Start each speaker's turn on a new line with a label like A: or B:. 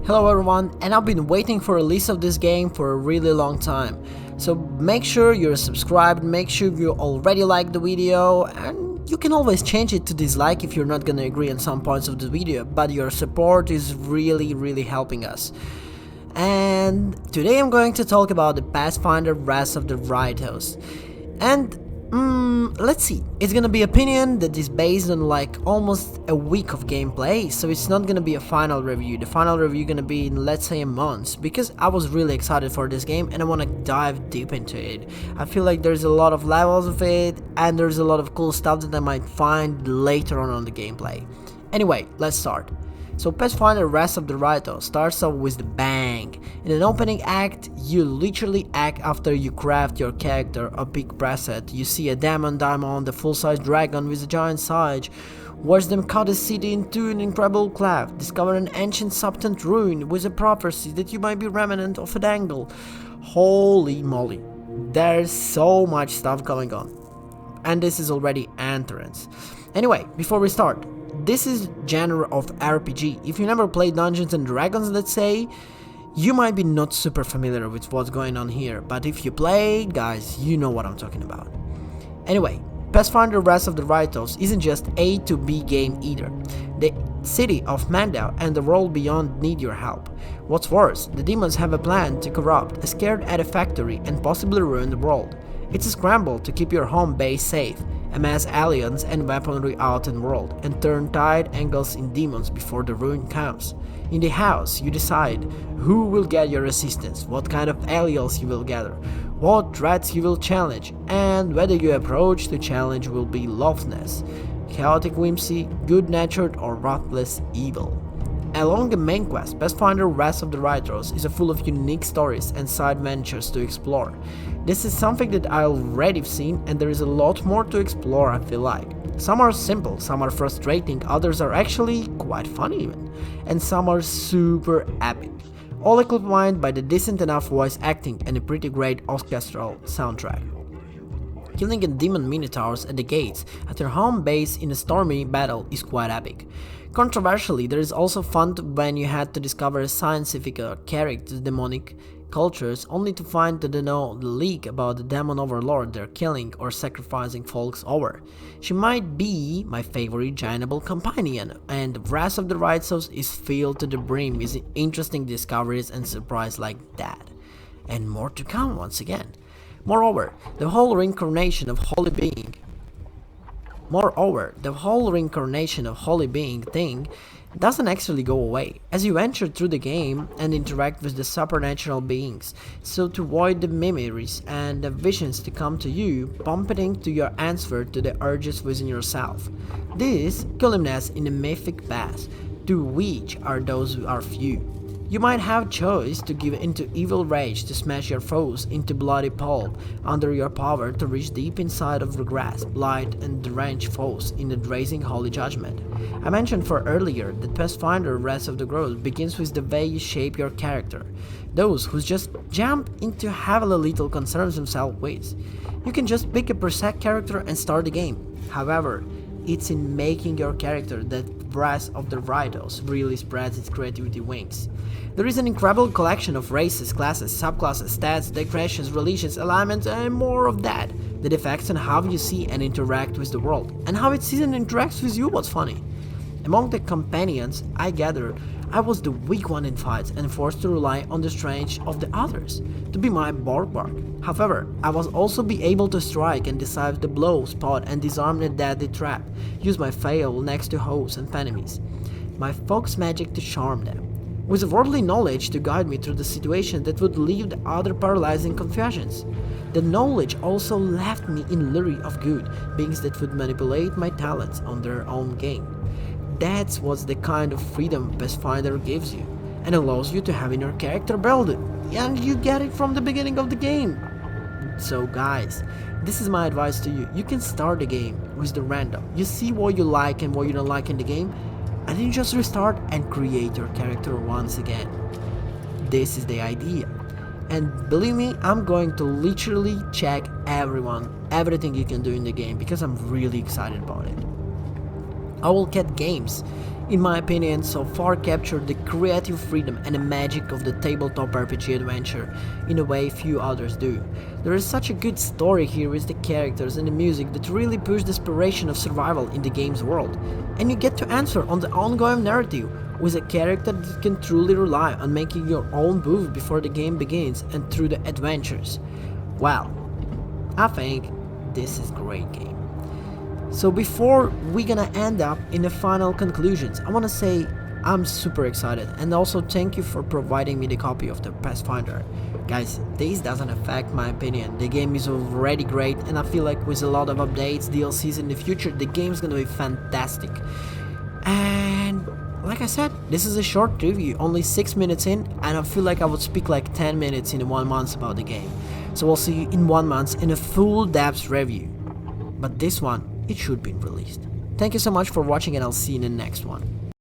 A: Hello everyone, and I've been waiting for a release of this game for a really long time. So make sure you're subscribed, make sure you already like the video, and you can always change it to dislike if you're not gonna agree on some points of the video, but your support is really helping us. And today I'm going to talk about the Pathfinder Wrath of the Ritos. And let's see, it's gonna be opinion that is based on like almost a week of gameplay, so it's not gonna be a final review. The final review gonna be in, let's say, a month, because I was really excited for this game and I wanna dive deep into it. I feel like there's a lot of levels of it and there's a lot of cool stuff that I might find later on the gameplay. Anyway, let's start. So Pathfinder Wrath of the Ritos starts off with the bang. In an opening act, you literally act after you craft your character a big preset. You see a diamond, a full-size dragon with a giant sage. Watch them cut a city into an incredible cleft. Discover an ancient subtant ruin with a prophecy that you might be remnant of a dangle. Holy moly, there's so much stuff going on. And this is already entrance. Anyway, before we start, this is genre of RPG. If you never played Dungeons and Dragons, let's say, you might be not super familiar with what's going on here, but if you played, guys, you know what I'm talking about. Anyway, Pathfinder Wrath of the Ritos isn't just A to B game either. The city of Mandel and the world beyond need your help. What's worse, the demons have a plan to corrupt a scared artifactory and possibly ruin the world. It's a scramble to keep your home base safe, amass aliens and weaponry out in the world, and turn tide angles in demons before the ruin comes. In the house, you decide who will get your assistance, what kind of allies you will gather, what threats you will challenge, and whether your approach to challenge will be lawlessness, chaotic whimsy, good-natured or ruthless evil. Along the main quest, Pathfinder Wrath of the Ritos is full of unique stories and side ventures to explore. This is something that I already have seen, and there is a lot more to explore, I feel like. Some are simple, some are frustrating, others are actually quite funny even, and some are super epic. All accompanied by the decent enough voice acting and a pretty great orchestral soundtrack. Killing a demon minotaurs at the gates at your home base in a stormy battle is quite epic. Controversially, there is also fun when you had to discover a scientific character's demonic cultures only to find that they know the leak about the demon overlord they're killing or sacrificing folks over. She might be my favorite giantable companion, and Wrath of the Ritos is filled to the brim with interesting discoveries and surprises like that. And more to come once again. Moreover, the whole reincarnation of Holy Being thing doesn't actually go away as you enter through the game and interact with the supernatural beings, so to avoid the memories and the visions to come to you, pumping to your answer to the urges within yourself. This culminates in a mythic path, to which are those who are few. You might have choice to give into evil rage to smash your foes into bloody pulp under your power to reach deep inside of the grasp, blight and drench foes in the blazing holy judgment. I mentioned for earlier that Pathfinder Wrath of the Growth begins with the way you shape your character. Those who just jump into heavily little concerns themselves with. You can just pick a preset character and start the game. However, it's in making your character that Wrath of the Ritos really spreads its creativity wings. There is an incredible collection of races, classes, subclasses, stats, decorations, religions, alignments, and more of that affects on how you see and interact with the world, and how it sees and interacts with you. What's funny. Among the companions I gathered, I was the weak one in fights and forced to rely on the strength of the others to be my bulwark. However, I was also be able to strike and decide the blow, spot and disarm the deadly trap, use my fail next to hosts and enemies, my fox magic to charm them, with worldly knowledge to guide me through the situation that would leave the other paralyzing confusions. The knowledge also left me in lure of good beings that would manipulate my talents on their own gain. That's what's the kind of freedom Pathfinder gives you, and allows you to have in your character build it, and you get it from the beginning of the game. So guys, this is my advice to you. You can start the game with the random. You see what you like and what you don't like in the game, and then you just restart and create your character once again. This is the idea. And believe me, I'm going to literally check everything you can do in the game, because I'm really excited about it. I will get games in my opinion, so far captured the creative freedom and the magic of the tabletop RPG adventure in a way few others do. There is such a good story here with the characters and the music that really push the inspiration of survival in the game's world, and you get to answer on the ongoing narrative with a character that can truly rely on making your own move before the game begins and through the adventures. Well, I think this is a great game. So before we're gonna end up in the final conclusions, I wanna say I'm super excited, and also thank you for providing me the copy of the Pathfinder. Guys, this doesn't affect my opinion. The game is already great, and I feel like with a lot of updates, DLCs in the future, the game's gonna be fantastic. And like I said, this is a short review, only 6 minutes in, and I feel like I would speak like 10 minutes in 1 month about the game. So I'll see you in 1 month in a full depth review. But this one, it should be released. Thank you so much for watching, and I'll see you in the next one.